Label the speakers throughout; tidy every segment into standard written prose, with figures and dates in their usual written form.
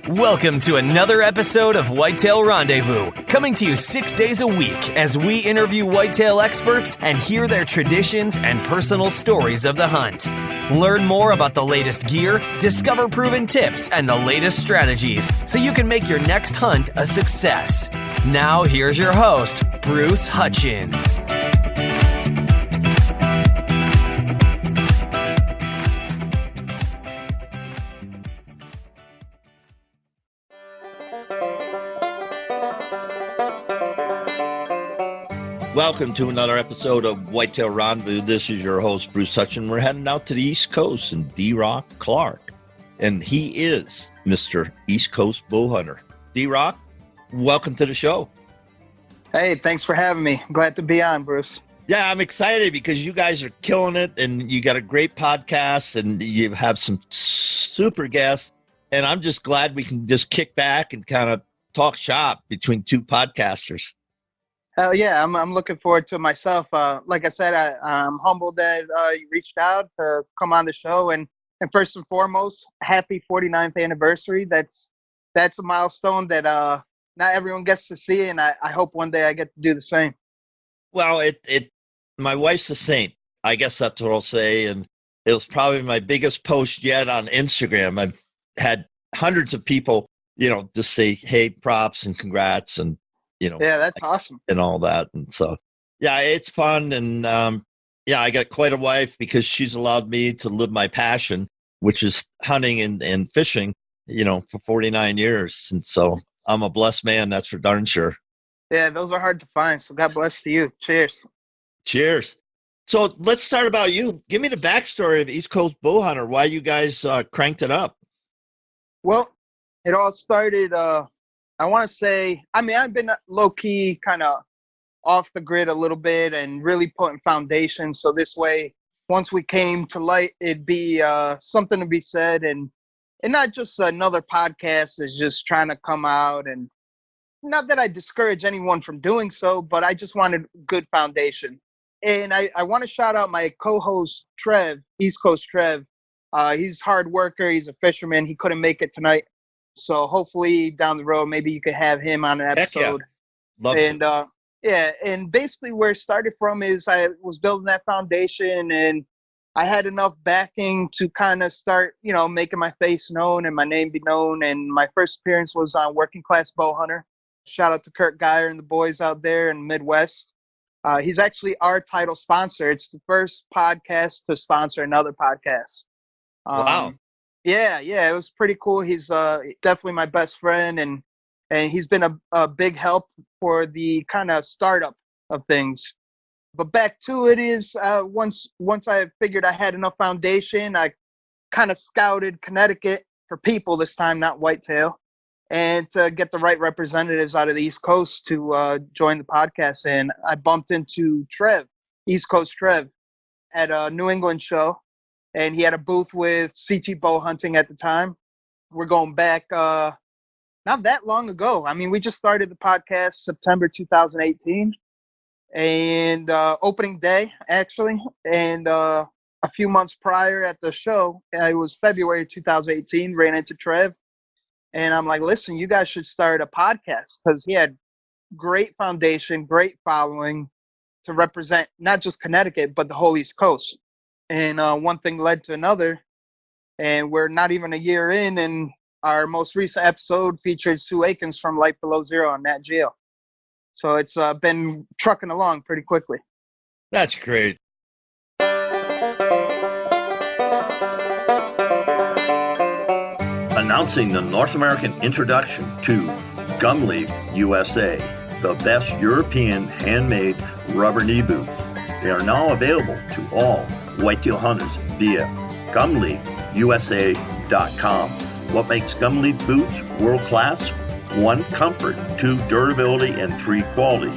Speaker 1: Welcome to another episode of Whitetail Rendezvous, coming to you 6 days a week as we interview whitetail experts and hear their traditions and personal stories of the hunt. Learn more about the latest gear, discover proven tips, and the latest strategies so you can make your next hunt a success. Now here's your host, Bruce Hutchin.
Speaker 2: Welcome to another episode of Whitetail Rendezvous. This is your host, Bruce Hutchin. We're heading out to the East Coast and DRock Clarke, and he is Mr. East Coast Bowhunter. DRock, welcome to the show.
Speaker 3: Hey, thanks for having me. Glad to be on, Bruce.
Speaker 2: Yeah, I'm excited because you guys are killing it, and you got a great podcast, and you have some super guests, and I'm just glad we can just kick back and kind of talk shop between two podcasters.
Speaker 3: Hell yeah, I'm looking forward to it myself. Like I said, I'm humbled that you reached out to come on the show. And first and foremost, happy 49th anniversary. That's a milestone that not everyone gets to see, and I hope one day I get to do the same.
Speaker 2: Well, my wife's a saint. I guess that's what I'll say. And it was probably my biggest post yet on Instagram. I've had hundreds of people, just say, hey, props and congrats and,
Speaker 3: yeah, that's awesome.
Speaker 2: And all that. And so, yeah, it's fun. And I got quite a wife because she's allowed me to live my passion, which is hunting and fishing, for 49 years. And so I'm a blessed man. That's for darn sure.
Speaker 3: Yeah, those are hard to find. So God bless to you. Cheers.
Speaker 2: Cheers. So let's start about you. Give me the backstory of East Coast Bowhunter, why you guys cranked it up.
Speaker 3: Well, it all started, I want to say, I've been low-key kind of off the grid a little bit and really putting foundation. So this way, once we came to light, it'd be something to be said. And not just another podcast is just trying to come out. And not that I discourage anyone from doing so, but I just wanted good foundation. And I want to shout out my co-host, Trev, East Coast Trev. He's a hard worker. He's a fisherman. He couldn't make it tonight. So hopefully down the road, maybe you could have him on an episode.
Speaker 2: Love to.
Speaker 3: And basically where it started from is I was building that foundation and I had enough backing to kind of start, making my face known and my name be known. And my first appearance was on Working Class Bowhunter. Shout out to Kurt Geyer and the boys out there in the Midwest. He's actually our title sponsor. It's the first podcast to sponsor another podcast.
Speaker 2: Wow.
Speaker 3: Yeah, it was pretty cool. He's definitely my best friend, and he's been a big help for the kind of startup of things. But back to it is once I figured I had enough foundation, I kind of scouted Connecticut for people this time, not whitetail, and to get the right representatives out of the East Coast to join the podcast. And I bumped into Trev, East Coast Trev, at a New England show. And he had a booth with CT Bowhunting at the time. We're going back not that long ago. We just started the podcast September 2018. And opening day, actually. And a few months prior at the show, it was February 2018, ran into Trev. And I'm like, listen, you guys should start a podcast. Because he had great foundation, great following to represent not just Connecticut, but the whole East Coast. And one thing led to another, and we're not even a year in, and our most recent episode featured Sue Aikens from Life Below Zero on Nat Geo. So it's been trucking along pretty quickly.
Speaker 2: That's great. Announcing the North American introduction to Gumley USA, the best European handmade rubber knee boot. They are now available to all whitetail hunters via GumleyUSA.com. What makes Gumley boots world class? 1, comfort, 2, durability, and 3, quality.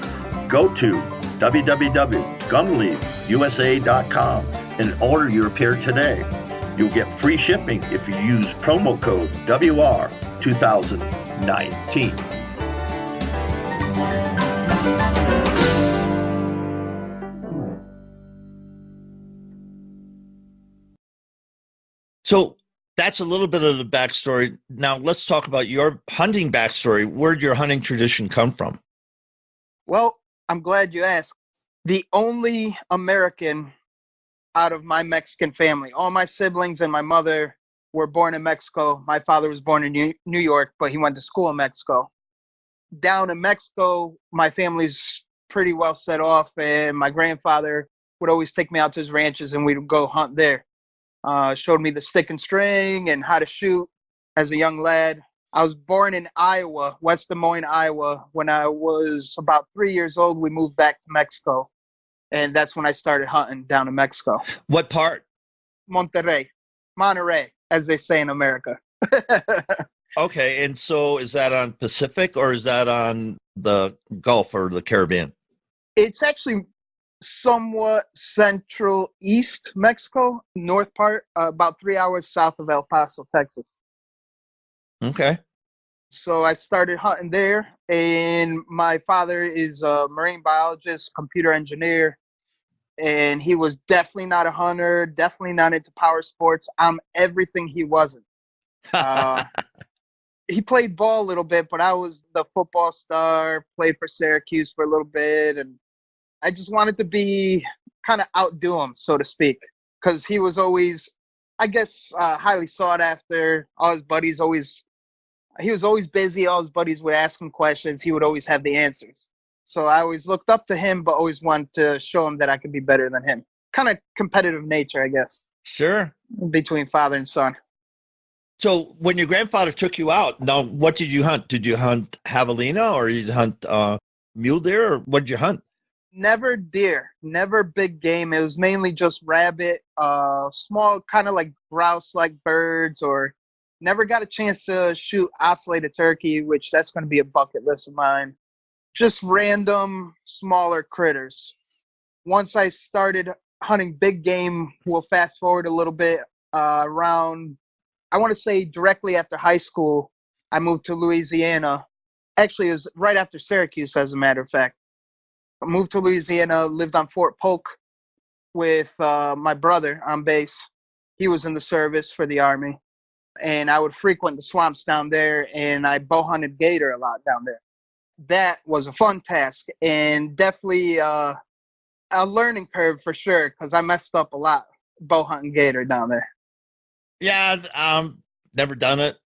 Speaker 2: Go to www.GumleyUSA.com and order your pair today. You'll get free shipping if you use promo code WR2019. So that's a little bit of the backstory. Now let's talk about your hunting backstory. Where'd your hunting tradition come from?
Speaker 3: Well, I'm glad you asked. The only American out of my Mexican family, all my siblings and my mother were born in Mexico. My father was born in New York, but he went to school in Mexico. Down in Mexico, my family's pretty well set off, and my grandfather would always take me out to his ranches and we'd go hunt there. Showed me the stick and string and how to shoot as a young lad. I was born in Iowa, West Des Moines, Iowa. When I was about 3 years old, we moved back to Mexico. And that's when I started hunting down in Mexico.
Speaker 2: What part?
Speaker 3: Monterrey, as they say in America.
Speaker 2: Okay, and so is that on Pacific or is that on the Gulf or the Caribbean?
Speaker 3: It's actually somewhat central east Mexico, north part, about 3 hours south of El Paso, Texas.
Speaker 2: Okay.
Speaker 3: So I started hunting there, and my father is a marine biologist, computer engineer, and he was definitely not a hunter, definitely not into power sports. I'm everything he wasn't. He played ball a little bit, but I was the football star, played for Syracuse for a little bit, and I just wanted to be kind of outdo him, so to speak, because he was always, I guess, highly sought after. All his buddies he was always busy. All his buddies would ask him questions. He would always have the answers. So I always looked up to him, but always wanted to show him that I could be better than him. Kind of competitive nature, I guess.
Speaker 2: Sure.
Speaker 3: Between father and son.
Speaker 2: So when your grandfather took you out, now what did you hunt? Did you hunt javelina or you hunt mule deer, or what did you hunt?
Speaker 3: Never deer, never big game. It was mainly just rabbit, small, kind of like grouse-like birds, or never got a chance to shoot ocellated turkey, which that's going to be a bucket list of mine. Just random, smaller critters. Once I started hunting big game, we'll fast forward a little bit, around, I want to say directly after high school, I moved to Louisiana. Actually, it was right after Syracuse, as a matter of fact. I moved to Louisiana, lived on Fort Polk with my brother on base. He was in the service for the Army. And I would frequent the swamps down there, and I bow hunted gator a lot down there. That was a fun task, and definitely a learning curve for sure, because I messed up a lot bow hunting gator down there.
Speaker 2: Yeah, never done it,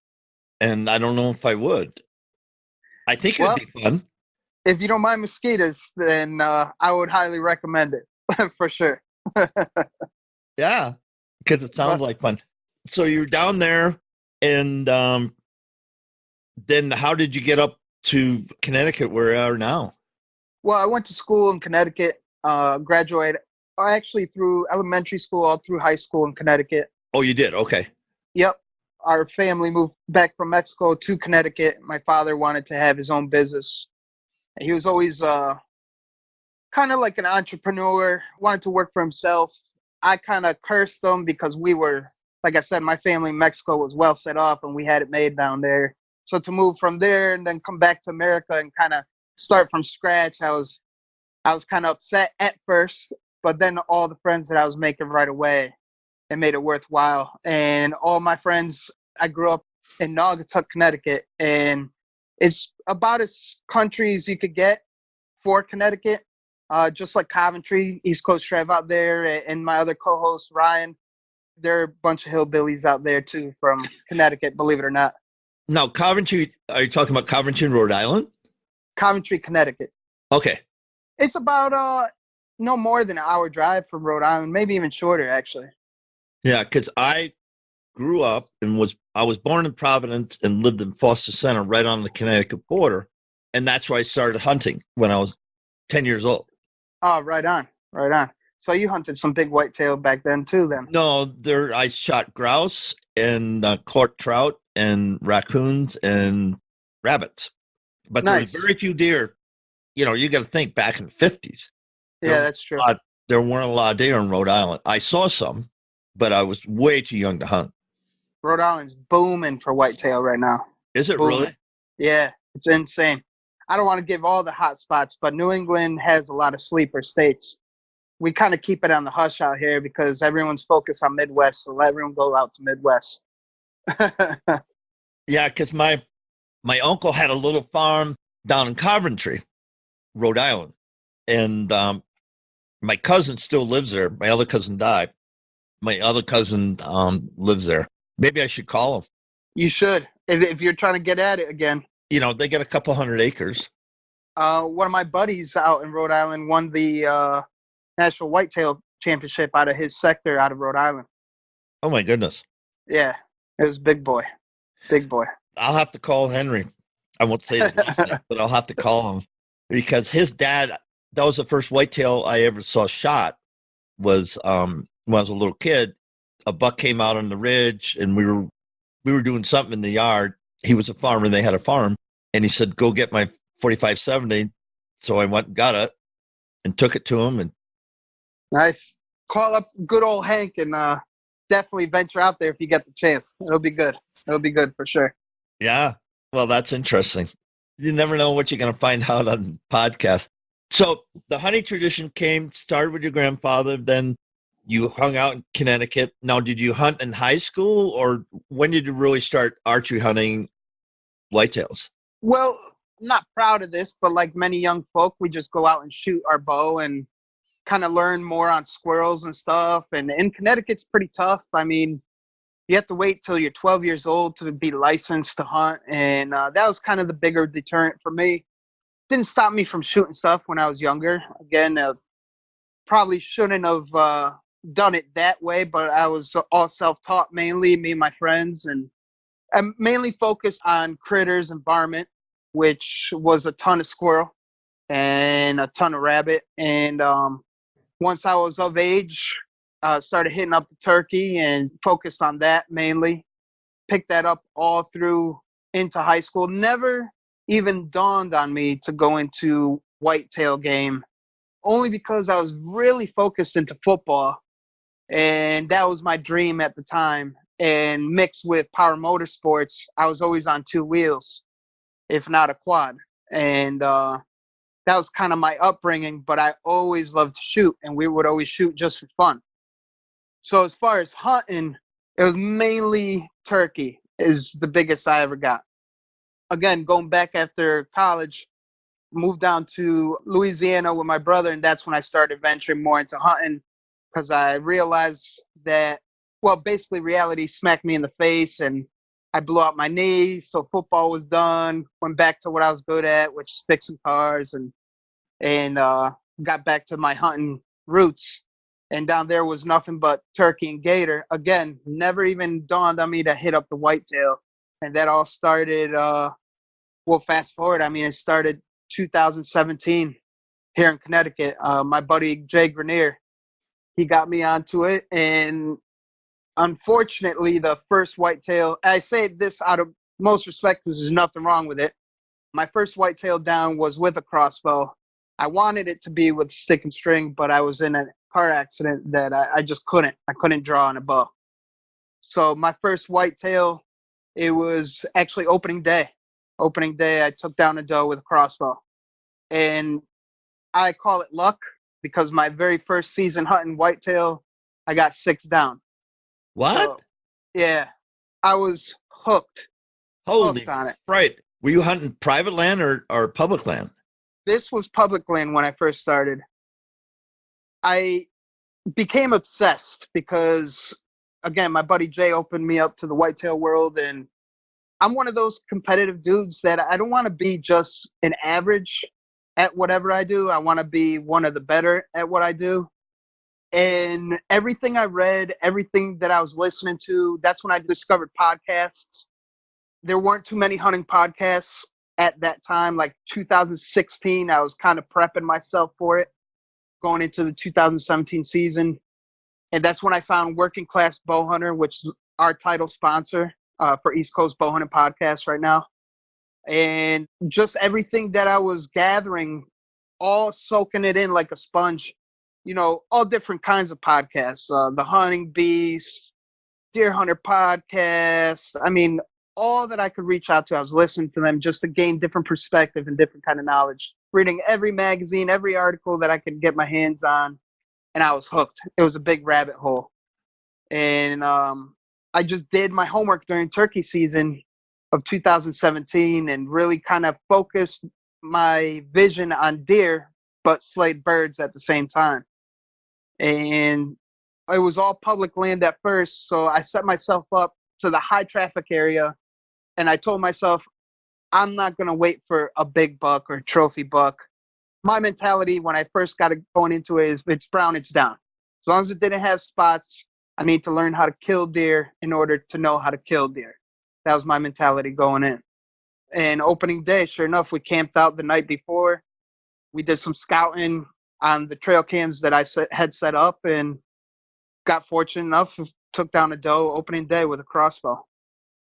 Speaker 2: and I don't know if I would. I think it'd be fun.
Speaker 3: If you don't mind mosquitoes, then I would highly recommend it for sure.
Speaker 2: Yeah, because it sounds like fun. So you're down there, and then how did you get up to Connecticut, where you are now?
Speaker 3: Well, I went to school in Connecticut, graduated actually through elementary school, all through high school in Connecticut.
Speaker 2: Oh, you did? Okay.
Speaker 3: Yep. Our family moved back from Mexico to Connecticut. My father wanted to have his own business. He was always kind of like an entrepreneur, wanted to work for himself. I kind of cursed him because we were, like I said, my family in Mexico was well set off and we had it made down there. So to move from there and then come back to America and kind of start from scratch, I was kind of upset at first, but then all the friends that I was making right away, it made it worthwhile. And all my friends, I grew up in Naugatuck, Connecticut, and it's about as country as you could get for Connecticut, just like Coventry, East Coast Drive out there, and my other co-host, Ryan. There are a bunch of hillbillies out there, too, from Connecticut, believe it or not.
Speaker 2: Now, Coventry, are you talking about Coventry in Rhode Island?
Speaker 3: Coventry, Connecticut.
Speaker 2: Okay.
Speaker 3: It's about no more than an hour drive from Rhode Island, maybe even shorter, actually.
Speaker 2: Yeah, because I grew up and I was born in Providence and lived in Foster Center right on the Connecticut border. And that's where I started hunting when I was 10 years old.
Speaker 3: Oh, right on. Right on. So you hunted some big whitetail back then too, then?
Speaker 2: No, I shot grouse and caught trout and raccoons and rabbits. But
Speaker 3: nice.
Speaker 2: There was very few deer. You know, you got to think back in the 50s.
Speaker 3: Yeah, that's true.
Speaker 2: There weren't a lot of deer in Rhode Island. I saw some, but I was way too young to hunt.
Speaker 3: Rhode Island's booming for whitetail right now.
Speaker 2: Is it
Speaker 3: booming.
Speaker 2: Really?
Speaker 3: Yeah, it's insane. I don't want to give all the hot spots, but New England has a lot of sleeper states. We kind of keep it on the hush out here because everyone's focused on Midwest, so let everyone go out to Midwest.
Speaker 2: Yeah, because my uncle had a little farm down in Coventry, Rhode Island, and my cousin still lives there. My other cousin died. My other cousin lives there. Maybe I should call him.
Speaker 3: You should, if you're trying to get at it again.
Speaker 2: You know, they got a couple hundred acres.
Speaker 3: One of my buddies out in Rhode Island won the National Whitetail Championship out of his sector out of Rhode Island.
Speaker 2: Oh, my goodness.
Speaker 3: Yeah, it was big boy. Big boy.
Speaker 2: I'll have to call Henry. I won't say his last name, but I'll have to call him because his dad, that was the first whitetail I ever saw shot, was when I was a little kid. A buck came out on the ridge, and we were doing something in the yard. He was a farmer, and they had a farm, and he said, "Go get my 45-70." So I went and got it and took it to him. And
Speaker 3: nice. Call up good old Hank and definitely venture out there if you get the chance. It'll be good. It'll be good for sure.
Speaker 2: Yeah. Well, that's interesting. You never know what you're going to find out on podcasts. So the hunting tradition started with your grandfather, then you hung out in Connecticut. Now, did you hunt in high school, or when did you really start archery hunting whitetails?
Speaker 3: Well, I'm not proud of this, but like many young folk, we just go out and shoot our bow and kind of learn more on squirrels and stuff. And in Connecticut's pretty tough. I mean, you have to wait till you're 12 years old to be licensed to hunt. And that was kind of the bigger deterrent for me. Didn't stop me from shooting stuff when I was younger. Again, probably shouldn't have done it that way, but I was all self-taught mainly, me and my friends. And I'm mainly focused on critters and varmint, which was a ton of squirrel and a ton of rabbit. And once I was of age, started hitting up the turkey and focused on that mainly. Picked that up all through into high school. Never even dawned on me to go into whitetail game, only because I was really focused into football. And that was my dream at the time. And mixed with power motorsports, I was always on two wheels, if not a quad. And that was kind of my upbringing, but I always loved to shoot, and we would always shoot just for fun. So as far as hunting, it was mainly turkey is the biggest I ever got. Again, going back after college, moved down to Louisiana with my brother, and that's when I started venturing more into hunting, because I realized that, well, basically reality smacked me in the face, and I blew out my knee, so football was done, went back to what I was good at, which is fixing cars, and got back to my hunting roots. And down there was nothing but turkey and gator. Again, never even dawned on me to hit up the whitetail. And that all started, well, fast forward, I mean, it started 2017 here in Connecticut. My buddy, Jay Grenier, he got me onto it. And unfortunately, the first whitetail, I say this out of most respect because there's nothing wrong with it. My first whitetail down was with a crossbow. I wanted it to be with stick and string, but I was in a car accident that I just couldn't. I couldn't draw on a bow. So my first whitetail, it was actually opening day. Opening day, I took down a doe with a crossbow. And I call it luck because my very first season hunting whitetail, I got 6 down.
Speaker 2: What?
Speaker 3: So, yeah, I was hooked.
Speaker 2: Holy
Speaker 3: Hooked on it.
Speaker 2: Right. Were you hunting private land or public land?
Speaker 3: This was public land when I first started. I became obsessed because, again, my buddy Jay opened me up to the whitetail world, and I'm one of those competitive dudes that I don't want to be just an average at whatever I do. I want to be one of the better at what I do. And everything I read, everything that I was listening to, that's when I discovered podcasts. There weren't too many hunting podcasts at that time, like 2016. I was kind of prepping myself for it, going into the 2017 season. And that's when I found Working Class Bowhunter, which is our title sponsor for East Coast Bowhunting podcast right now. And just everything that I was gathering, all soaking it in like a sponge. You know, all different kinds of podcasts, the Hunting Beast, Deer Hunter podcast. I mean, all that I could reach out to, I was listening to them just to gain different perspective and different kind of knowledge. Reading every magazine, every article that I could get my hands on, and I was hooked. It was a big rabbit hole. And I just did my homework during turkey season of 2017 and really kind of focused my vision on deer, but slayed birds at the same time. And it was all public land at first, so I set myself up to the high traffic area, and I told myself, I'm not going to wait for a big buck or trophy buck. My mentality when I first got going into it is, if it's brown, it's down. As long as it didn't have spots, I need to learn how to kill deer in order to know how to kill deer. That was my mentality going in. And opening day, sure enough, we camped out the night before. We did some scouting on the trail cams that I had set up, and got fortunate enough, took down a doe opening day with a crossbow.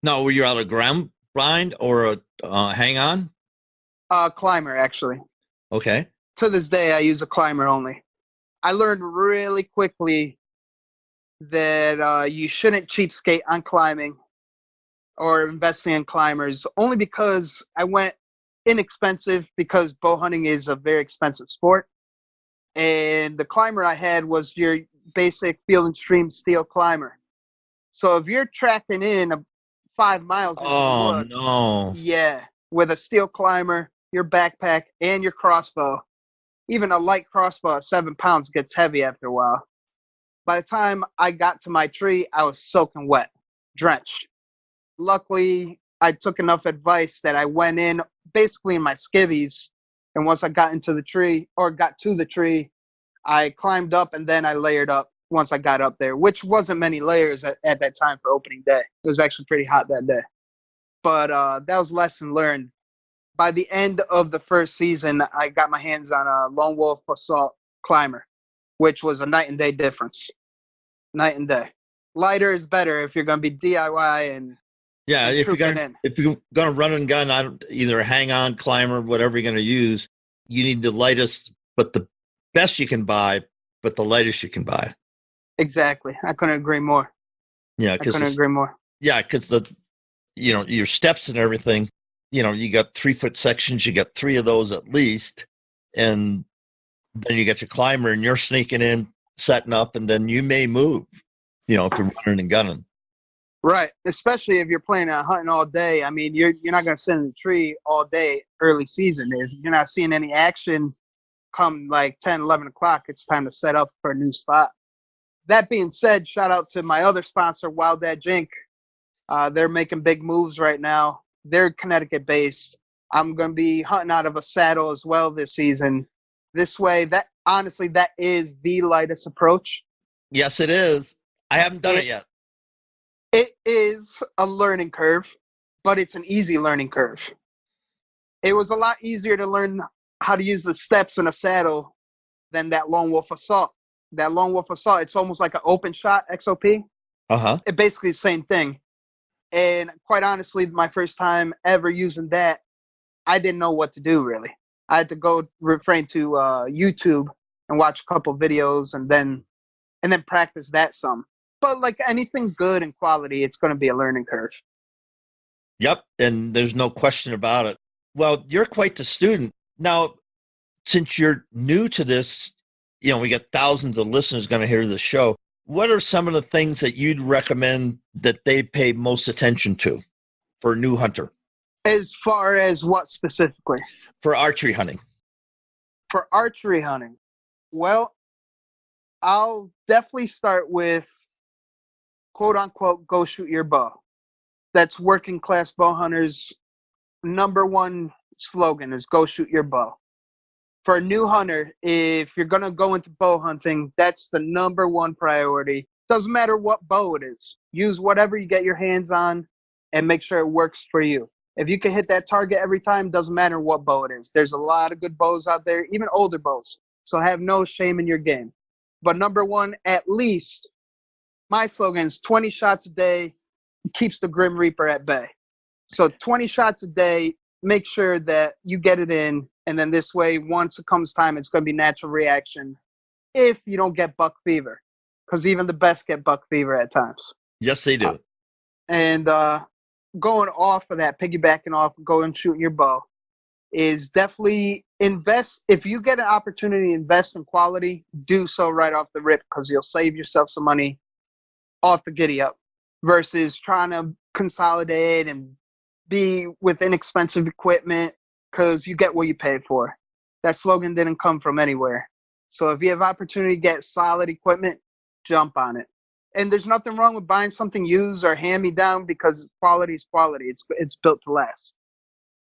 Speaker 2: Now, were you out of ground blind or a hang on?
Speaker 3: Climber, actually.
Speaker 2: Okay.
Speaker 3: To this day, I use a climber only. I learned really quickly that you shouldn't cheapskate on climbing or investing in climbers, only because I went inexpensive, because bow hunting is a very expensive sport. And the climber I had was your basic Field and Stream steel climber. So if you're tracking in 5 miles into the woods,
Speaker 2: no.
Speaker 3: Yeah, with a steel climber, your backpack, and your crossbow, even a light crossbow at 7 pounds gets heavy after a while. By the time I got to my tree, I was soaking wet, drenched. Luckily, I took enough advice that I went in basically in my skivvies, and once I got into the tree, or got to the tree, I climbed up and then I layered up once I got up there, which wasn't many layers at that time for opening day. It was actually pretty hot that day. But that was lesson learned. By the end of the first season, I got my hands on a Lone Wolf Assault climber, which was a night and day difference. Night and day. Lighter is better if you're going to be DIY and
Speaker 2: yeah.
Speaker 3: and
Speaker 2: If you're
Speaker 3: trooping
Speaker 2: gonna run and gun, either hang on, climber, whatever you're gonna use, you need the lightest, but the best you can buy, but the lightest you can buy.
Speaker 3: Exactly. I couldn't agree more.
Speaker 2: Yeah,
Speaker 3: I couldn't agree more.
Speaker 2: Yeah, because your steps and everything. You got 3-foot sections. You got 3 of those at least, and then you got your climber, and you're sneaking in, setting up, and then you may move. If you're running and gunning.
Speaker 3: Right, especially if you're planning on hunting all day. I mean, you're not going to sit in the tree all day early season. If you're not seeing any action come like 10, 11 o'clock, it's time to set up for a new spot. That being said, shout out to my other sponsor, Wild Dad Jink. They're making big moves right now. They're Connecticut based. I'm going to be hunting out of a saddle as well this season. This way, that is the lightest approach.
Speaker 2: Yes, it is. I haven't done it yet.
Speaker 3: It is a learning curve, but it's an easy learning curve. It was a lot easier to learn how to use the steps in a saddle than that Lone Wolf Assault. That Lone Wolf Assault, it's almost like an open shot XOP. It's basically the same thing. And quite honestly, my first time ever using that, I didn't know what to do, really. I had to go refrain to YouTube and watch a couple videos and then practice that some. But like anything good and quality, it's going to be a learning curve.
Speaker 2: Yep, and there's no question about it. Well, you're quite the student. Now, since you're new to this, we got thousands of listeners going to hear the show. What are some of the things that you'd recommend that they pay most attention to for a new hunter?
Speaker 3: As far as what specifically?
Speaker 2: For archery hunting.
Speaker 3: For archery hunting, well, I'll definitely start with quote unquote, go shoot your bow. That's working class bow hunters' number one slogan is go shoot your bow. For a new hunter, if you're going to go into bow hunting, that's the number one priority. Doesn't matter what bow it is. Use whatever you get your hands on and make sure it works for you. If you can hit that target every time, doesn't matter what bow it is. There's a lot of good bows out there, even older bows. So have no shame in your game. But number one, at least, my slogan is 20 shots a day keeps the Grim Reaper at bay. So 20 shots a day, make sure that you get it in. And then this way, once it comes time, it's going to be natural reaction if you don't get buck fever. Because even the best get buck fever at times.
Speaker 2: Yes, they do.
Speaker 3: And going off of that, piggybacking off, going shooting your bow, is definitely invest. If you get an opportunity to invest in quality, do so right off the rip because you'll save yourself some money off the giddy up. versus trying to consolidate and be with inexpensive equipment, because you get what you pay for. That slogan didn't come from anywhere. So if you have opportunity to get solid equipment, jump on it. And there's nothing wrong with buying something used or hand-me-down, because quality is quality. It's built to last.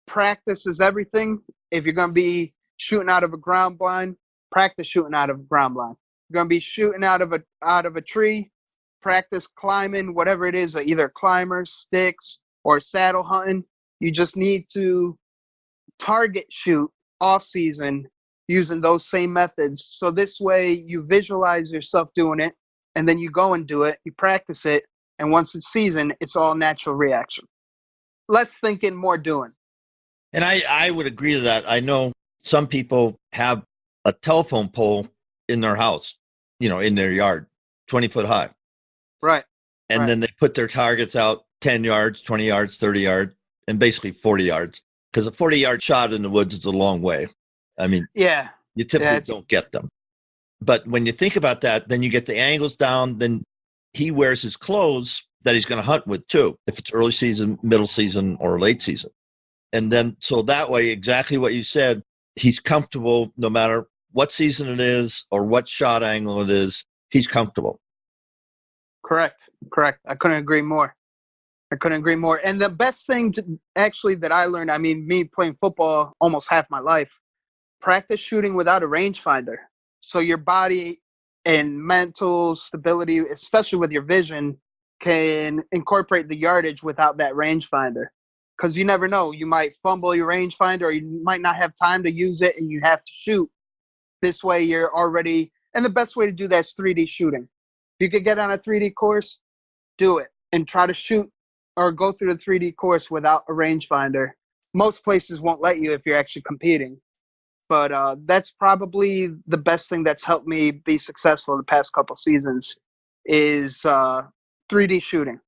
Speaker 3: Practice is everything. If you're going to be shooting out of a ground blind, practice shooting out of a ground blind. You're going to be shooting out of a tree, practice climbing, whatever it is, either climbers, sticks, or saddle hunting. You just need to target shoot off season using those same methods. So this way you visualize yourself doing it, and then you go and do it, you practice it, and once it's season, it's all natural reaction. Less thinking, more doing.
Speaker 2: And I would agree to that. I know some people have a telephone pole in their house, in their yard, 20 foot high.
Speaker 3: Right.
Speaker 2: And then they put their targets out 10 yards, 20 yards, 30 yards, and basically 40 yards. Because a 40-yard shot in the woods is a long way. I mean,
Speaker 3: yeah,
Speaker 2: you typically don't get them. But when you think about that, then you get the angles down, then he wears his clothes that he's going to hunt with too, if it's early season, middle season, or late season. And then, so that way, exactly what you said, he's comfortable no matter what season it is or what shot angle it is, he's comfortable.
Speaker 3: Correct. I couldn't agree more. And the best thing that I learned, me playing football almost half my life, practice shooting without a rangefinder. So your body and mental stability, especially with your vision, can incorporate the yardage without that rangefinder. Because you never know. You might fumble your rangefinder, or you might not have time to use it, and you have to shoot. This way you're already, and the best way to do that is 3D shooting. If you could get on a 3D course, do it, and try to shoot or go through the 3D course without a rangefinder. Most places won't let you if you're actually competing. But that's probably the best thing that's helped me be successful the past couple seasons is 3D shooting,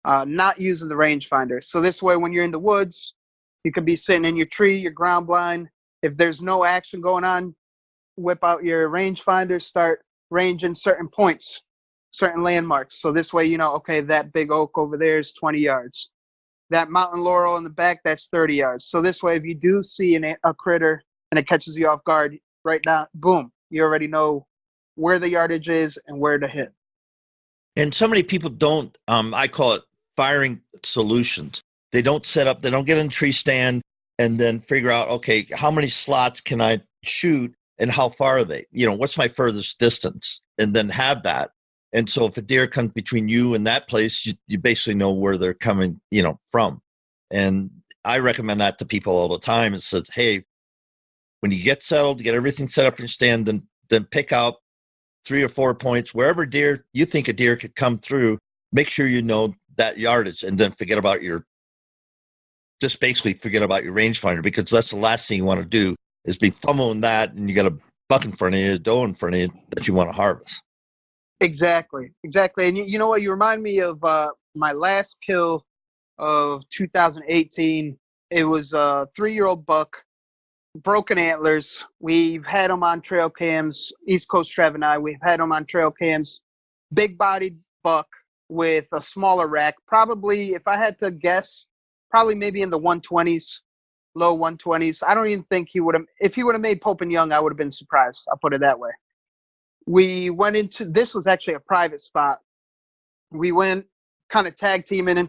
Speaker 3: not using the rangefinder. So this way, when you're in the woods, you could be sitting in your tree, your ground blind. If there's no action going on, whip out your rangefinder, start ranging certain points, certain landmarks. So this way, okay, that big oak over there is 20 yards. That mountain laurel in the back, that's 30 yards. So this way, if you do see a critter and it catches you off guard, right now, boom, you already know where the yardage is and where to hit.
Speaker 2: And so many people don't, I call it firing solutions. They don't set up, they don't get in a tree stand and then figure out, okay, how many slots can I shoot and how far are they? What's my furthest distance? And then have that. And so if a deer comes between you and that place, you basically know where they're coming, from. And I recommend that to people all the time. It says, hey, when you get settled, get everything set up in your stand, then pick out 3 or 4 points, wherever you think a deer could come through, make sure you know that yardage, and then forget about your rangefinder, because that's the last thing you want to do is be fumbling that, and you got a buck in front of you, a doe in front of you that you want to harvest.
Speaker 3: Exactly. And you know what? You remind me of my last kill of 2018. It was a 3-year-old buck, broken antlers. We've had them on trail cams, East Coast Trev and I, we've had them on trail cams. Big bodied buck with a smaller rack. Probably, if I had to guess, maybe in the 120s, low 120s. I don't even think if he would have made Pope and Young, I would have been surprised. I'll put it that way. We went this was actually a private spot. We went kind of tag teaming, and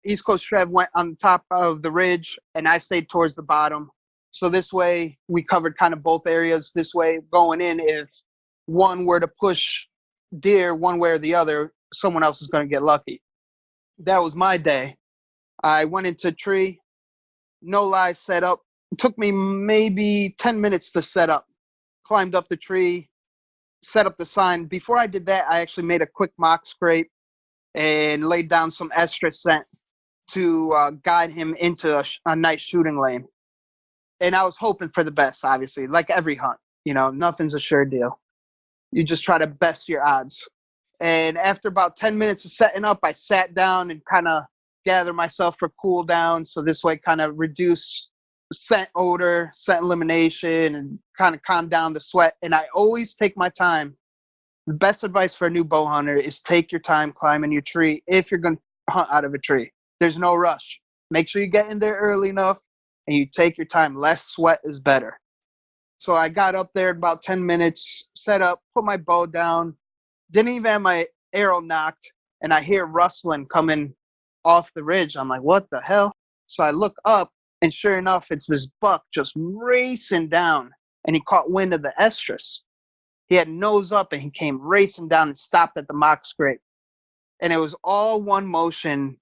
Speaker 3: East Coast Trev went on top of the ridge, and I stayed towards the bottom. So this way, we covered kind of both areas. This way, going in, if one were to push deer one way or the other, someone else is going to get lucky. That was my day. I went into a tree, no lie, set up. It took me maybe 10 minutes to set up. Climbed up the tree, set up the sign. Before I did that, I actually made a quick mock scrape and laid down some estrus scent to guide him into a nice shooting lane. And I was hoping for the best, obviously, like every hunt. Nothing's a sure deal. You just try to best your odds. And after about 10 minutes of setting up, I sat down and kind of gathered myself for cool down. So this way, kind of reduce scent odor, scent elimination, and kind of calm down the sweat. And I always take my time The best advice for a new bow hunter is take your time climbing your tree if you're going to hunt out of a tree. There's no rush. Make sure you get in there early enough and you take your time. Less sweat is better. So I got up there in about 10 minutes, set up, put my bow down, didn't even have my arrow knocked, and I hear rustling coming off the ridge. I'm like, what the hell? So I look up, and sure enough, it's this buck just racing down, and he caught wind of the estrus. He had nose up, and he came racing down and stopped at the mock scrape. And it was all one motion.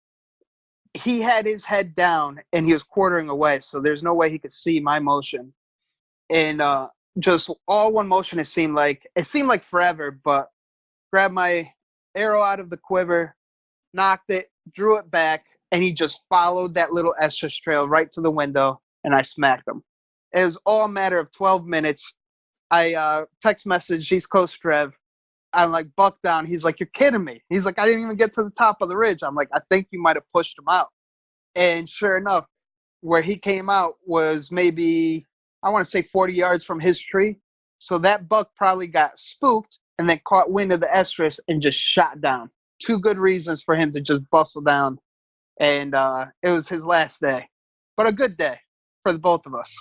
Speaker 3: He had his head down, and he was quartering away, so there's no way he could see my motion. And just all one motion, it seemed like forever, but grabbed my arrow out of the quiver, knocked it, drew it back, and he just followed that little estrus trail right to the window, and I smacked him. It was all a matter of 12 minutes. I text message East Coast Trev. I'm like, buck down. He's like, you're kidding me. He's like, I didn't even get to the top of the ridge. I'm like, I think you might have pushed him out. And sure enough, where he came out was maybe, I want to say 40 yards from his tree. So that buck probably got spooked and then caught wind of the estrus and just shot down. Two good reasons for him to just bustle down. And it was his last day. But a good day for the both of us.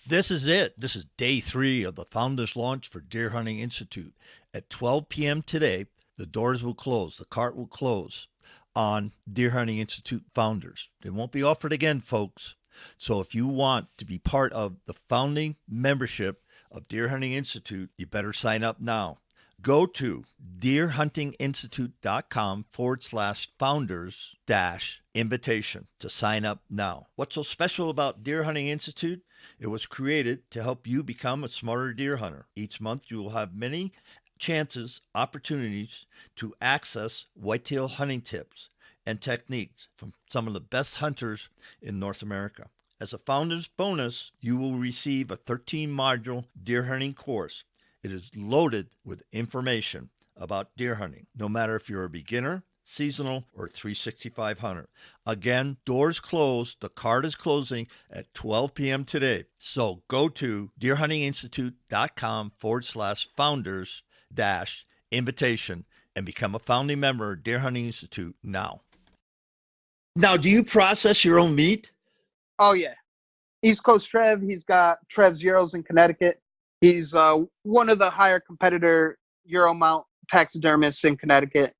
Speaker 4: This is it. This is day 3 of the Founders Launch for Deer Hunting Institute. At 12 p.m. today, the doors will close. The cart will close on Deer Hunting Institute Founders. It won't be offered again, folks. So if you want to be part of the founding membership of Deer Hunting Institute, you better sign up now. Go to deerhuntinginstitute.com/founders-invitation to sign up now. What's so special about Deer Hunting Institute? It was created to help you become a smarter deer hunter. Each month you will have many opportunities to access whitetail hunting tips and techniques from some of the best hunters in North America. As a founder's bonus, you will receive a 13-module deer hunting course. It is loaded with information about deer hunting, no matter if you're a beginner, seasonal, or 365 hunter. Again, doors closed. The cart is closing at 12 p.m. today. So go to deerhuntinginstitute.com/founders-invitation and become a founding member of Deer Hunting Institute now.
Speaker 2: Now, do you process your own meat?
Speaker 3: Oh, yeah. East Coast Trev, he's got Trev's Euros in Connecticut. He's one of the higher competitor Euromount taxidermists in Connecticut.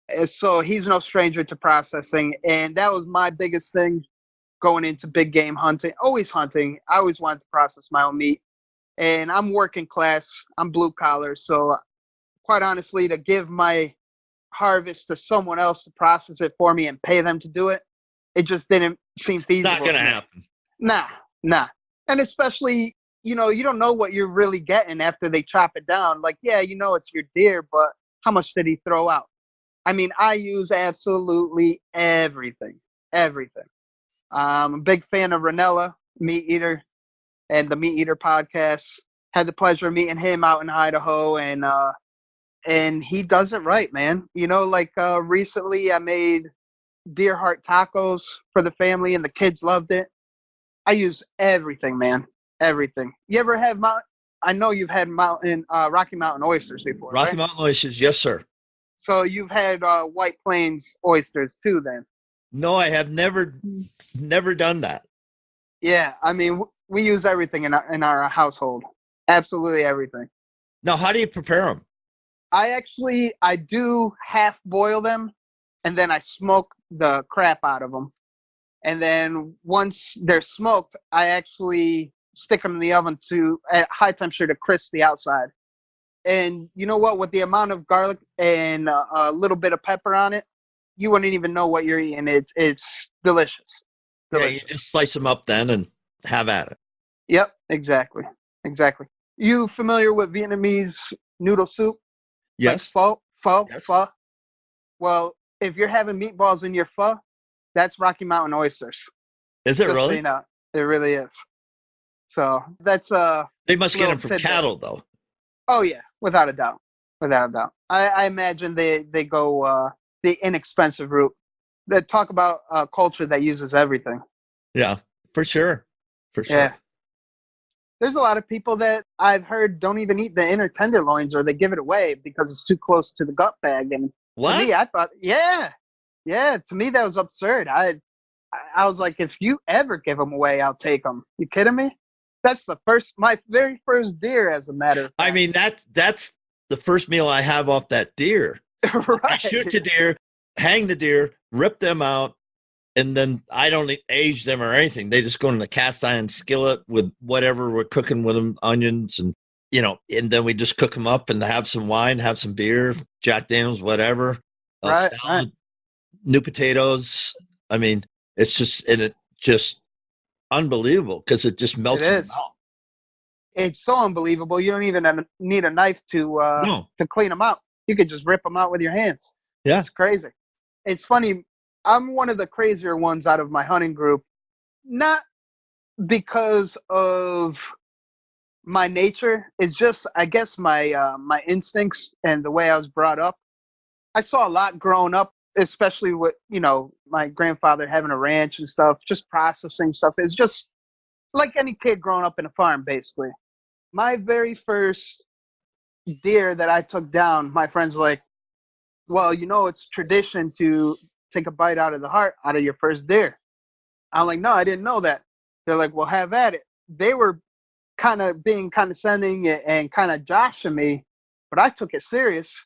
Speaker 3: And so he's no stranger to processing. And that was my biggest thing going into big game hunting. Always hunting. I always wanted to process my own meat. And I'm working class. I'm blue collar. So quite honestly, to give my harvest to someone else to process it for me and pay them to do it, it just didn't seem feasible.
Speaker 2: Not going to happen.
Speaker 3: Nah. And especially, you don't know what you're really getting after they chop it down. Like, yeah, it's your deer, but how much did he throw out? I mean, I use absolutely everything. I'm a big fan of Ranella, Meat Eater, and the Meat Eater podcast. Had the pleasure of meeting him out in Idaho, and he does it right, man. Recently I made deer heart tacos for the family, and the kids loved it. I use everything, man. Everything. You ever have I know you've had Rocky Mountain oysters before,
Speaker 2: Rocky
Speaker 3: right?
Speaker 2: Mountain oysters, yes, sir.
Speaker 3: So you've had White Plains oysters too, then?
Speaker 2: No, I have never done that.
Speaker 3: Yeah, I mean, we use everything in our household. Absolutely everything.
Speaker 2: Now, how do you prepare them?
Speaker 3: I do half boil them, and then I smoke the crap out of them. And then once they're smoked, I actually stick them in the oven at high temperature to crisp the outside. And you know what? With the amount of garlic and a little bit of pepper on it, you wouldn't even know what you're eating. It's delicious.
Speaker 2: Yeah, you just slice them up then and have at it.
Speaker 3: Yep, exactly. You familiar with Vietnamese noodle soup?
Speaker 2: Yes.
Speaker 3: Like pho?
Speaker 2: Yes.
Speaker 3: Pho? Well, if you're having meatballs in your pho, that's Rocky Mountain oysters.
Speaker 2: Is it
Speaker 3: Just so
Speaker 2: really?
Speaker 3: you know, it really is. So that's
Speaker 2: They must get them from
Speaker 3: tidbit.
Speaker 2: cattle, though.
Speaker 3: Oh yeah, without a doubt. I imagine they go the inexpensive route. They talk about a culture that uses everything.
Speaker 2: Yeah, for sure.
Speaker 3: Yeah. There's a lot of people that I've heard don't even eat the inner tenderloins, or they give it away because it's too close to the gut bag. And
Speaker 2: What?
Speaker 3: to me, I thought, yeah, to me that was absurd. I was like, if you ever give them away, I'll take them. You kidding me? That's my very first deer, as a matter of fact.
Speaker 2: I mean, that's the first meal I have off that deer.
Speaker 3: Right.
Speaker 2: I shoot the deer, hang the deer, rip them out, and then I don't age them or anything. They just go in the cast iron skillet with whatever we're cooking with them, onions and, and then we just cook them up and have some wine, have some beer, Jack Daniels, whatever.
Speaker 3: Right,
Speaker 2: Salad, new potatoes. I mean, it's just unbelievable because it just melts in your mouth.
Speaker 3: It's so unbelievable. You don't even need a knife to clean them out. You could just rip them out with your hands.
Speaker 2: Yeah.
Speaker 3: It's crazy. It's funny. I'm one of the crazier ones out of my hunting group, not because of my nature. It's just, I guess, my instincts and the way I was brought up. I saw a lot growing up, especially with, my grandfather having a ranch and stuff, just processing stuff. It's just like any kid growing up in a farm, basically. My very first deer that I took down, my friend's like, well, it's tradition to take a bite out of the heart out of your first deer. I'm like, no, I didn't know that. They're like, well, have at it. They were kind of being condescending and kind of joshing me, but I took it serious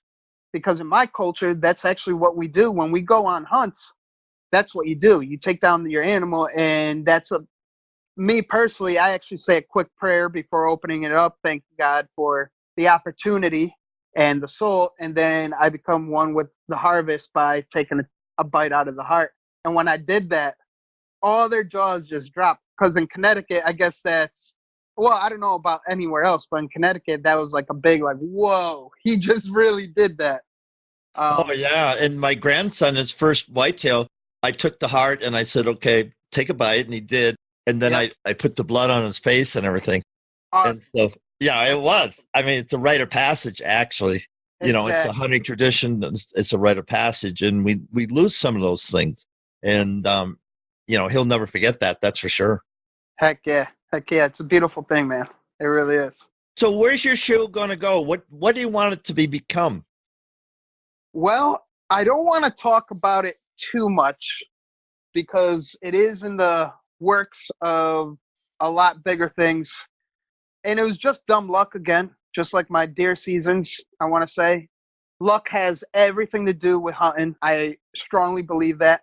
Speaker 3: because in my culture, that's actually what we do. When we go on hunts, that's what you do. You take down your animal, and me personally, I actually say a quick prayer before opening it up. Thank God for the opportunity and the soul. And then I become one with the harvest by taking a bite out of the heart. And when I did that, all their jaws just dropped. Because in Connecticut, I guess I don't know about anywhere else, but in Connecticut, that was like a big, like, whoa, he just really did that.
Speaker 2: Oh, yeah. And my grandson, his first whitetail, I took the heart and I said, okay, take a bite. And he did. And then I put the blood on his face and everything.
Speaker 3: Awesome.
Speaker 2: And so, yeah, it was. I mean, it's a rite of passage, actually. It's a hunting tradition. It's a rite of passage. And we lose some of those things. And, he'll never forget that. That's for sure.
Speaker 3: Heck yeah. It's a beautiful thing, man. It really is.
Speaker 2: So where's your show going to go? What do you want it to become?
Speaker 3: Well, I don't want to talk about it too much because it is in the works of a lot bigger things. And it was just dumb luck again, just like my deer seasons, I want to say. Luck has everything to do with hunting. I strongly believe that.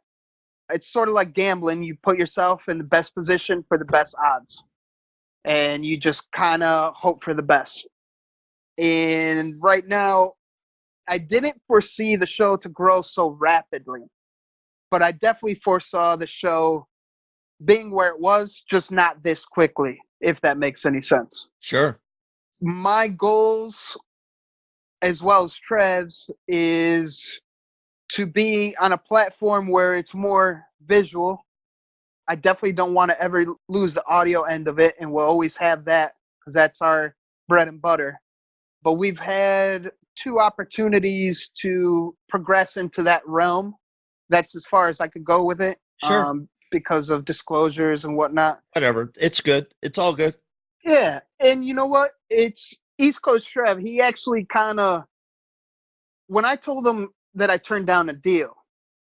Speaker 3: It's sort of like gambling. You put yourself in the best position for the best odds. And you just kind of hope for the best. And right now, I didn't foresee the show to grow so rapidly. But I definitely foresaw the show being where it was, just not this quickly, if that makes any sense.
Speaker 2: Sure.
Speaker 3: My goals, as well as Trev's, is to be on a platform where it's more visual. I definitely don't want to ever lose the audio end of it, and we'll always have that because that's our bread and butter. But we've had 2 opportunities to progress into that realm. That's as far as I could go with it.
Speaker 2: Sure.
Speaker 3: Because of disclosures and whatnot.
Speaker 2: Whatever. It's good. It's all good.
Speaker 3: Yeah. And you know what? It's East Coast Trev. He actually kind of, when I told him that I turned down a deal,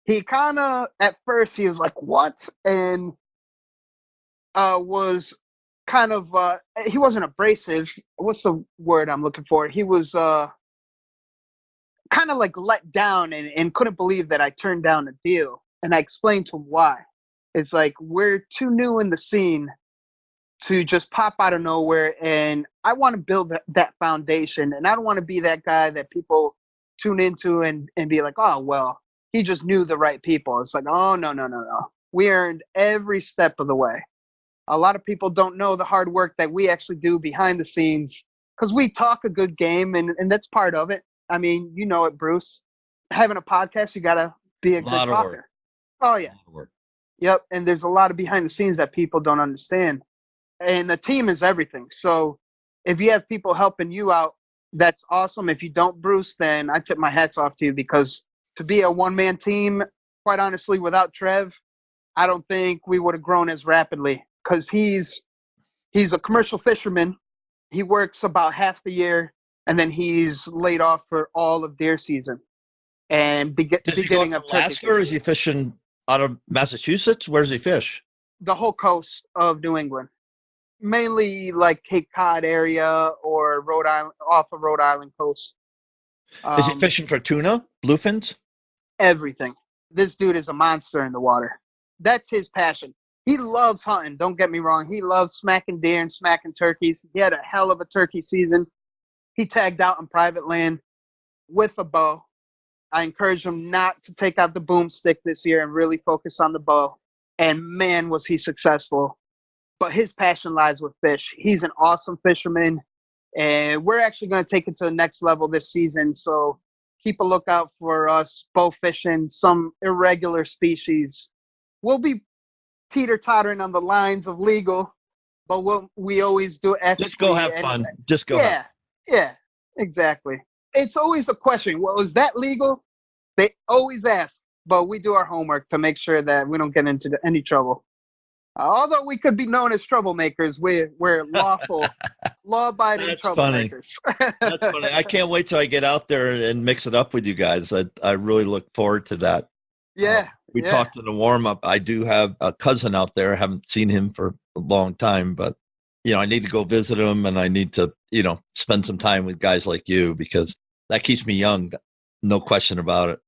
Speaker 3: he kind of, at first, he was like, what? And was kind of, he wasn't abrasive. What's the word I'm looking for? He was kind of like let down and couldn't believe that I turned down a deal. And I explained to him why. It's like, we're too new in the scene to just pop out of nowhere. And I want to build that foundation. And I don't want to be that guy that people tune into and be like, oh, well, he just knew the right people. It's like, oh, no. We earned every step of the way. A lot of people don't know the hard work that we actually do behind the scenes because we talk a good game and that's part of it. I mean, you know it, Bruce. Having a podcast, you got to be a good talker. Oh, yeah. Yep, and there's a lot of behind the scenes that people don't understand. And the team is everything. So if you have people helping you out, that's awesome. If you don't, Bruce, then I tip my hats off to you because to be a one-man team, quite honestly, without Trev, I don't think we would have grown as rapidly because he's He's a commercial fisherman. He works about half the year, and then he's laid off for all of deer season. And
Speaker 2: Does he go up
Speaker 3: beginning
Speaker 2: to
Speaker 3: of turkey
Speaker 2: Alaska, or is he fishing out of Massachusetts? Where does he fish?
Speaker 3: the whole coast of New England, mainly like Cape Cod area or Rhode Island, off of Rhode Island coast.
Speaker 2: Is he fishing for tuna, bluefins?
Speaker 3: Everything. This dude is a monster in the water. That's his passion. He loves hunting. Don't get me wrong. He loves smacking deer and smacking turkeys. He had a hell of a turkey season. He tagged out on private land with a bow. I encouraged him not to take out the boomstick this year and really focus on the bow. And man, was he successful. But his passion lies with fish. He's an awesome fisherman. And we're actually going to take it to the next level this season. So keep a lookout for us bow fishing some irregular species. We'll be teeter-tottering on the lines of legal, but we always do ethically.
Speaker 2: Just go have fun. Just go.
Speaker 3: Yeah, exactly. It's always a question. Well, is that legal? They always ask, but we do our homework to make sure that we don't get into any trouble. Although we could be known as troublemakers, we're lawful, law-abiding troublemakers.
Speaker 2: That's funny. I can't wait till I get out there and mix it up with you guys. I really look forward to that.
Speaker 3: Yeah.
Speaker 2: We talked in the warm-up. I do have a cousin out there. I haven't seen him for a long time, but, I need to go visit him, and I need to, spend some time with guys like you, because that keeps me young. No question about it.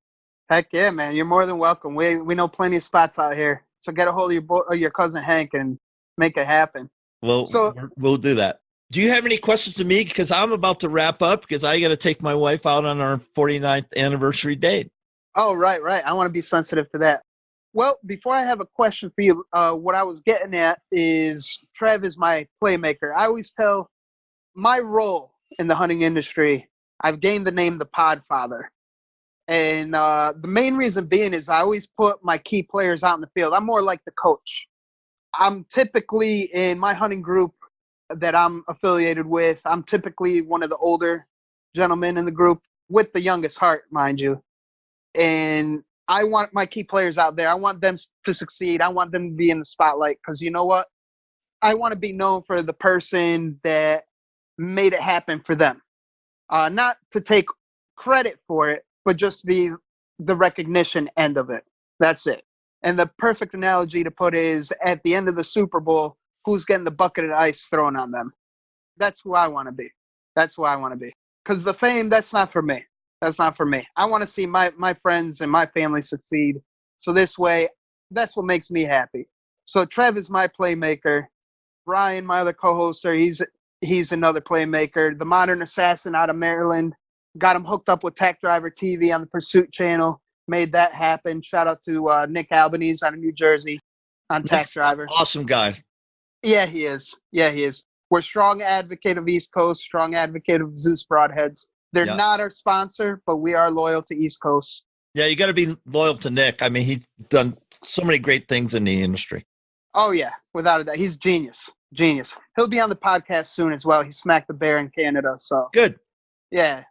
Speaker 3: Heck yeah, man. You're more than welcome. We know plenty of spots out here. So get a hold of your cousin Hank and make it happen.
Speaker 2: Well, we'll do that. Do you have any questions to me? Because I'm about to wrap up, because I got to take my wife out on our 49th anniversary date.
Speaker 3: Oh, right. I want to be sensitive to that. Well, before I have a question for you, what I was getting at is Trev is my playmaker. I always tell my role in the hunting industry, I've gained the name the Podfather. And the main reason being is I always put my key players out in the field. I'm more like the coach. I'm typically in my hunting group that I'm affiliated with. I'm typically one of the older gentlemen in the group with the youngest heart, mind you. And I want my key players out there. I want them to succeed. I want them to be in the spotlight, because you know what? I want to be known for the person that made it happen for them. Not to take credit for it, but just be the recognition end of it. That's it. And the perfect analogy to put is at the end of the Super Bowl, who's getting the bucket of ice thrown on them? That's who I want to be. Because the fame, that's not for me. I want to see my friends and my family succeed. So this way, that's what makes me happy. So Trev is my playmaker. Brian, my other co-hoster, he's another playmaker. The Modern Assassin out of Maryland. Got him hooked up with Tech Driver TV on the Pursuit channel. Made that happen. Shout out to Nick Albanese out of New Jersey on Tech Driver.
Speaker 2: Awesome guy.
Speaker 3: Yeah, he is. We're strong advocate of East Coast, strong advocate of Zeus Broadheads. They're not our sponsor, but we are loyal to East Coast.
Speaker 2: Yeah, you got to be loyal to Nick. I mean, he's done so many great things in the industry.
Speaker 3: Oh, yeah, without a doubt. He's genius. He'll be on the podcast soon as well. He smacked the bear in Canada. So
Speaker 2: good.
Speaker 3: Yeah.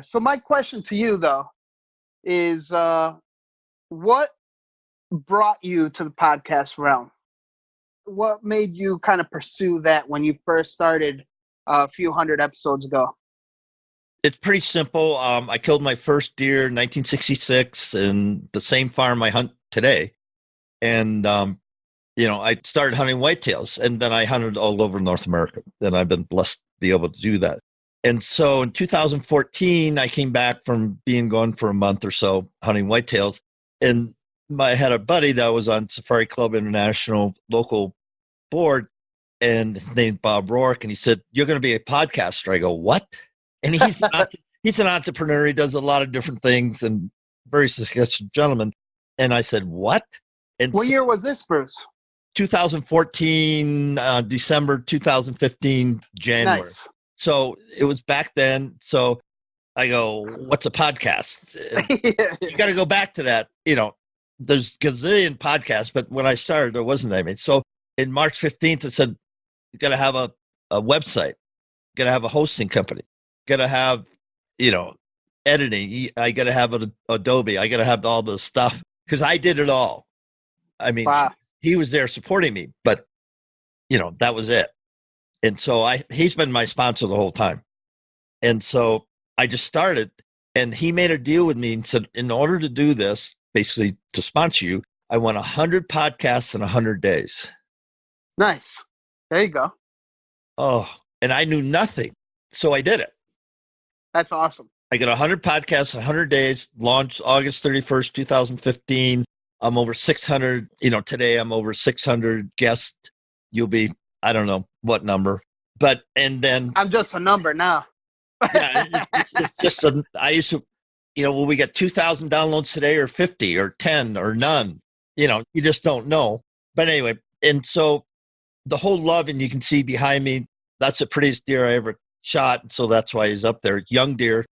Speaker 3: So my question to you, though, is what brought you to the podcast realm? What made you kind of pursue that when you first started a few hundred episodes ago?
Speaker 2: It's pretty simple. I killed my first deer in 1966 in the same farm I hunt today. And, I started hunting whitetails, and then I hunted all over North America. And I've been blessed to be able to do that. And so in 2014, I came back from being gone for a month or so hunting whitetails. And I had a buddy that was on Safari Club International local board, and his name's Bob Rourke. And he said, "You're going to be a podcaster." I go, "What?" And he's an entrepreneur. He does a lot of different things and very successful gentleman. And I said, "What?" And
Speaker 3: what year was this, Bruce?
Speaker 2: 2014, December, 2015, January. Nice. So it was back then. So I go, "What's a podcast?" You got to go back to that. There's gazillion podcasts, but when I started, there wasn't that. So in March 15th, it said, "You got to have a website. You got to have a hosting company. Got to have, editing. I got to have an Adobe. I got to have all this stuff," because I did it all. I mean, wow. He was there supporting me, but that was it. And so he's been my sponsor the whole time. And so I just started, and he made a deal with me and said, in order to do this, basically to sponsor you, I want 100 podcasts in 100 days.
Speaker 3: Nice. There you go.
Speaker 2: Oh, and I knew nothing. So I did it.
Speaker 3: That's awesome.
Speaker 2: I got 100 podcasts in 100 days, launched August 31st, 2015. I'm over 600. Today I'm over 600 guests. You'll be, I don't know what number. And then
Speaker 3: I'm just a number now.
Speaker 2: Yeah, it's just I used to, will we get 2,000 downloads today or 50 or 10 or none? You just don't know. But anyway, and so the whole love, and you can see behind me, that's the prettiest deer I ever shot. So that's why he's up there. Young deer,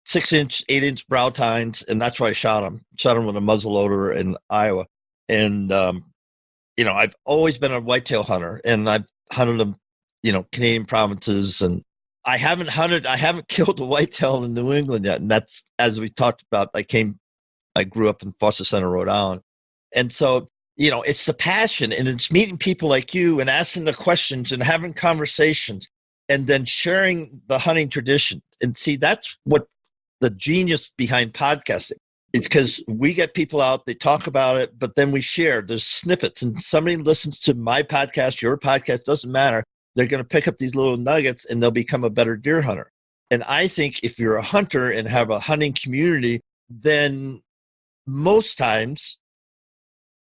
Speaker 2: 6-inch, 8-inch brow tines, and that's why I shot him. Shot him with a muzzleloader in Iowa. And, I've always been a whitetail hunter, and I've hunted them, Canadian provinces, and I haven't killed a whitetail in New England yet. And that's, as we talked about, I grew up in Foster Center, Rhode Island. And so, it's the passion, and it's meeting people like you and asking the questions and having conversations and then sharing the hunting tradition. And see, that's what the genius behind podcasting. It's because we get people out, they talk about it, but then we share. There's snippets, and somebody listens to my podcast, your podcast, doesn't matter. They're going to pick up these little nuggets and they'll become a better deer hunter. And I think if you're a hunter and have a hunting community, then most times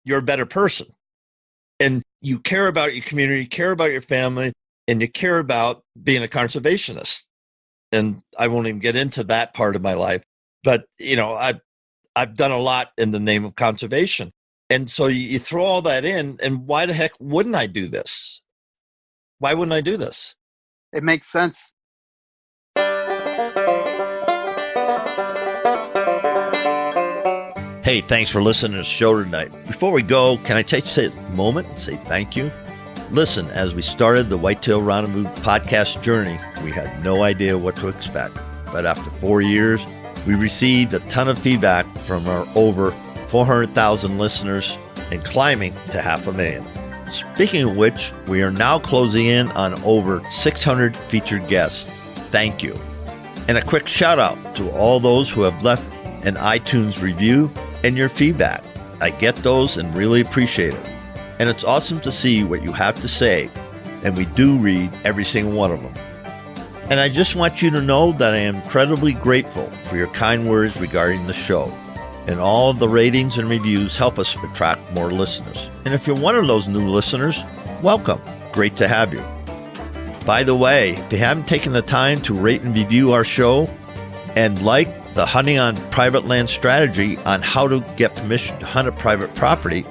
Speaker 2: you're a better person. And you care about your community, care about your family, and you care about being a conservationist. And I won't even get into that part of my life. But, I've done a lot in the name of conservation. And so you throw all that in, and why the heck wouldn't I do this? Why wouldn't I do this?
Speaker 3: It makes sense.
Speaker 4: Hey, thanks for listening to the show tonight. Before we go, can I take a moment and say thank you? Listen, as we started the Whitetail Rendezvous podcast journey, we had no idea what to expect. But after 4 years, we received a ton of feedback from our over 400,000 listeners and climbing to 500,000. Speaking of which, we are now closing in on over 600 featured guests. Thank you. And a quick shout out to all those who have left an iTunes review and your feedback. I get those and really appreciate it. And it's awesome to see what you have to say, and we do read every single one of them. And I just want you to know that I am incredibly grateful for your kind words regarding the show. And all of the ratings and reviews help us attract more listeners. And if you're one of those new listeners, welcome. Great to have you. By the way, if you haven't taken the time to rate and review our show and like the Hunting on Private Land strategy on how to get permission to hunt a private property,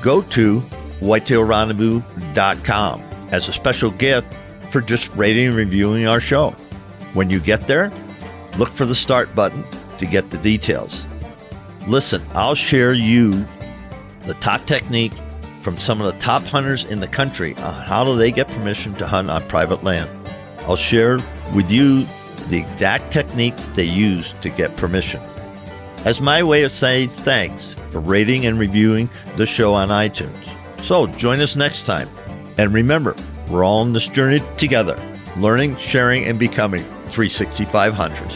Speaker 4: go to whitetailrendezvous.com as a special gift for just rating and reviewing our show. When you get there, look for the start button to get the details. Listen, I'll share you the top technique from some of the top hunters in the country on how do they get permission to hunt on private land. I'll share with you the exact techniques they use to get permission. As my way of saying thanks for rating and reviewing the show on iTunes. So join us next time. And remember, we're all on this journey together, learning, sharing, and becoming 365 hunters.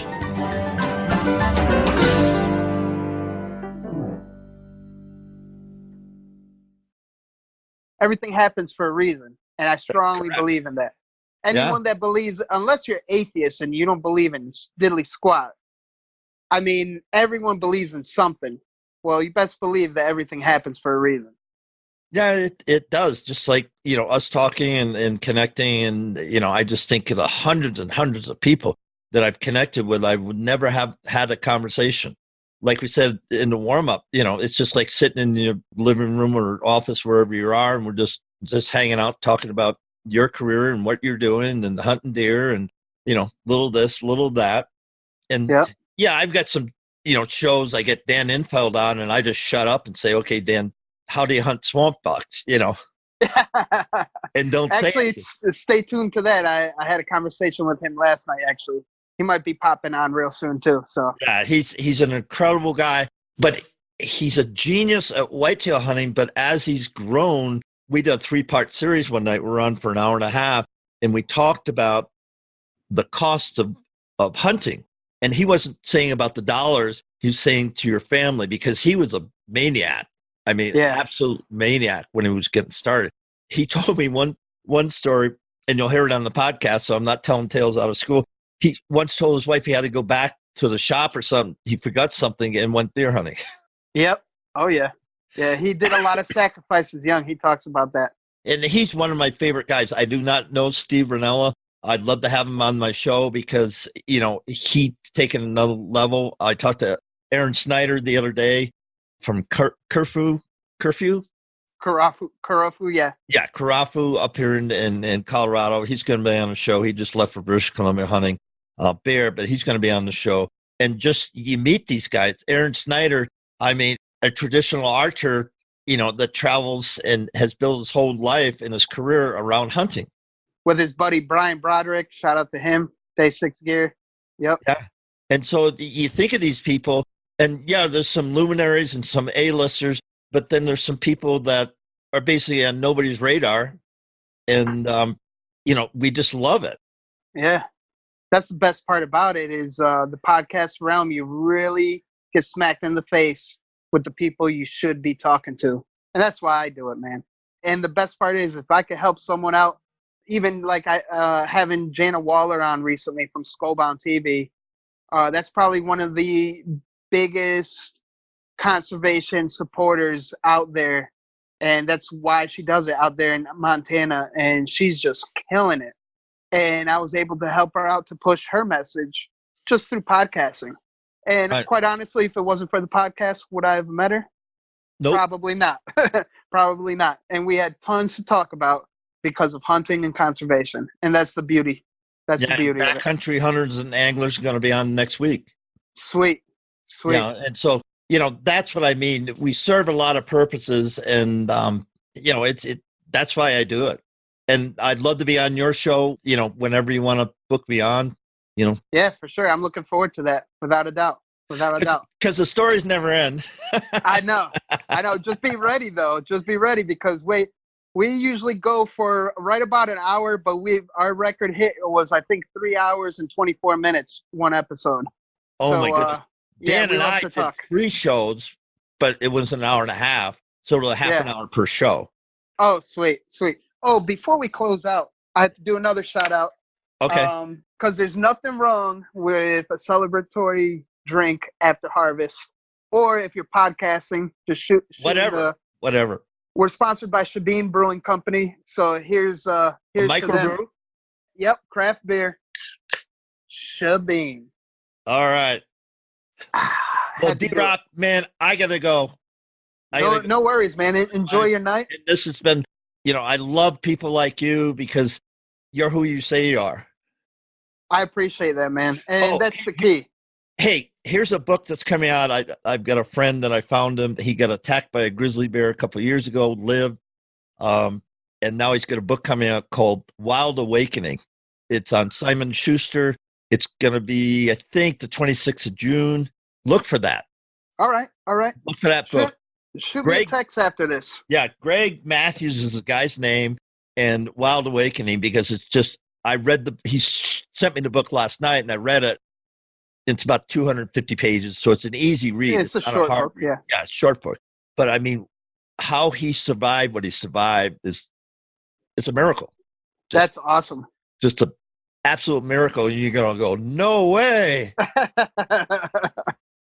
Speaker 3: Everything happens for a reason, and I strongly
Speaker 2: Correct.
Speaker 3: believe in that. Anyone that believes, unless you're atheist and you don't believe in diddly squat, I mean, everyone believes in something. Well, you best believe that everything happens for a reason.
Speaker 2: Yeah, it does. Just like, us talking and connecting. And, I just think of the hundreds and hundreds of people that I've connected with. I would never have had a conversation. Like we said in the warm up, it's just like sitting in your living room or office, wherever you are. And we're just hanging out, talking about your career and what you're doing and hunting deer and, little this, little that. And I've got some, shows. I get Dan Infeld on and I just shut up and say, okay, Dan, how do you hunt swamp bucks, and don't say
Speaker 3: Actually,
Speaker 2: anything.
Speaker 3: stay tuned to that. I had a conversation with him last night, actually. He might be popping on real soon too. So
Speaker 2: Yeah, he's an incredible guy, but he's a genius at whitetail hunting. But as he's grown, we did a 3-part series one night. We're on for an hour and a half. and we talked about the cost of hunting. And he wasn't saying about the dollars. He was saying to your family, because he was a maniac. I mean, absolute maniac when he was getting started. He told me one story, and you'll hear it on the podcast, so I'm not telling tales out of school. He once told his wife he had to go back to the shop or something. He forgot something and went deer hunting.
Speaker 3: Yep. Oh, yeah. Yeah, he did a lot of sacrifices young. He talks about that.
Speaker 2: And he's one of my favorite guys. I do not know Steve Ranella. I'd love to have him on my show because, you know, he's taken another level. I talked to Aaron Snyder the other day from Karafu, yeah. Yeah, Karafu up here in Colorado. He's going to be on the show. He just left for British Columbia hunting bear, but he's going to be on the show. And just you meet these guys. Aaron Snyder, I mean, a traditional archer, you know, that travels and has built his whole life and his career around hunting.
Speaker 3: With his buddy Brian Broderick, shout out to him, Day 6 Gear. Yep.
Speaker 2: Yeah. And so you think of these people, and yeah, there's some luminaries and some A-listers, but then there's some people that are basically on nobody's radar. And, you know, we just love it.
Speaker 3: Yeah. That's the best part about it is the podcast realm, you really get smacked in the face with the people you should be talking to. And that's why I do it, man. And the best part is if I could help someone out, even like having Jana Waller on recently from Skullbound TV, that's probably one of the biggest conservation supporters out there. And that's why she does it out there in Montana. And she's just killing it. And I was able to help her out to push her message just through podcasting. And quite honestly, if it wasn't for the podcast, would I have met her?
Speaker 2: Nope.
Speaker 3: Probably not. Probably not. And we had tons to talk about because of hunting and conservation. And that's the beauty. That's the beauty of it.
Speaker 2: Backcountry hunters and anglers are going to be on next week.
Speaker 3: Sweet.
Speaker 2: Yeah, and so, you know, that's what I mean. We serve a lot of purposes, and, you know, that's why I do it. And I'd love to be on your show, you know, whenever you want to book me on, you know.
Speaker 3: Yeah, for sure. I'm looking forward to that, without a doubt. Without a doubt.
Speaker 2: Because the stories never end.
Speaker 3: I know. Just be ready, though. Just be ready because we usually go for right about an hour, but our record hit was, I think, 3 hours and 24 minutes, one episode.
Speaker 2: Oh, my goodness. Dan and I did 3 shows, but it was an hour and a half. So it was half an hour per show.
Speaker 3: Oh, sweet. Oh, before we close out, I have to do another shout out.
Speaker 2: Okay.
Speaker 3: Because there's nothing wrong with a celebratory drink after harvest, or if you're podcasting, just shoot
Speaker 2: whatever.
Speaker 3: We're sponsored by Shabeen Brewing Company, so here's a microbrew. Yep, craft beer. Shabeen.
Speaker 2: All right. Well, DRock, man, I gotta go.
Speaker 3: No worries, man. Enjoy your night.
Speaker 2: And this has been, you know, I love people like you because you're who you say you are.
Speaker 3: I appreciate that, man. And that's the key.
Speaker 2: Hey, here's a book that's coming out. I've got a friend that I found him. He got attacked by a grizzly bear a couple of years ago, lived. And now he's got a book coming out called Wild Awakening. It's on Simon Schuster. It's going to be, I think, the 26th of June. Look for that.
Speaker 3: All right.
Speaker 2: Look for that book.
Speaker 3: Shoot me a text after this.
Speaker 2: Yeah, Greg Matthews is the guy's name, and Wild Awakening, because it's just, he sent me the book last night, and I read it. It's about 250 pages, so it's an easy read.
Speaker 3: Yeah, it's a short book,
Speaker 2: yeah, it's a short book. But, I mean, how he survived what he survived it's a miracle.
Speaker 3: That's awesome.
Speaker 2: Just an absolute miracle, and you're going to go, no way.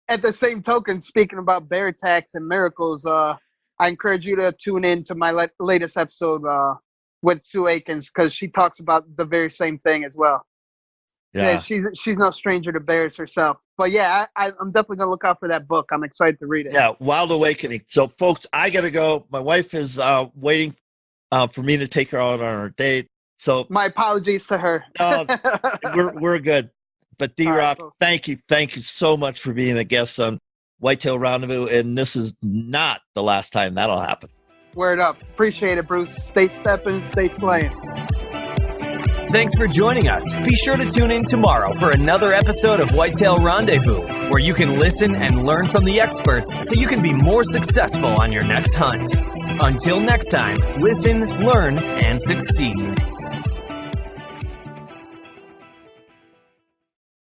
Speaker 3: At the same token, speaking about bear attacks and miracles, I encourage you to tune in to my latest episode with Sue Akins, because she talks about the very same thing as well. Yeah, she's no stranger to bears herself. But yeah, I'm definitely going to look out for that book. I'm excited to read it.
Speaker 2: Yeah, Wild Awakening. So, folks, I got to go. My wife is waiting for me to take her out on our date. So
Speaker 3: my apologies to her.
Speaker 2: We're good. But DRock, right, cool. Thank you so much for being a guest on Whitetail Rendezvous, and this is not the last time that'll happen.
Speaker 3: Word up. Appreciate it, Bruce. Stay stepping, stay slaying.
Speaker 1: Thanks for joining us. Be sure to tune in tomorrow for another episode of Whitetail Rendezvous, where you can listen and learn from the experts so you can be more successful on your next hunt. Until next time, listen, learn, and succeed.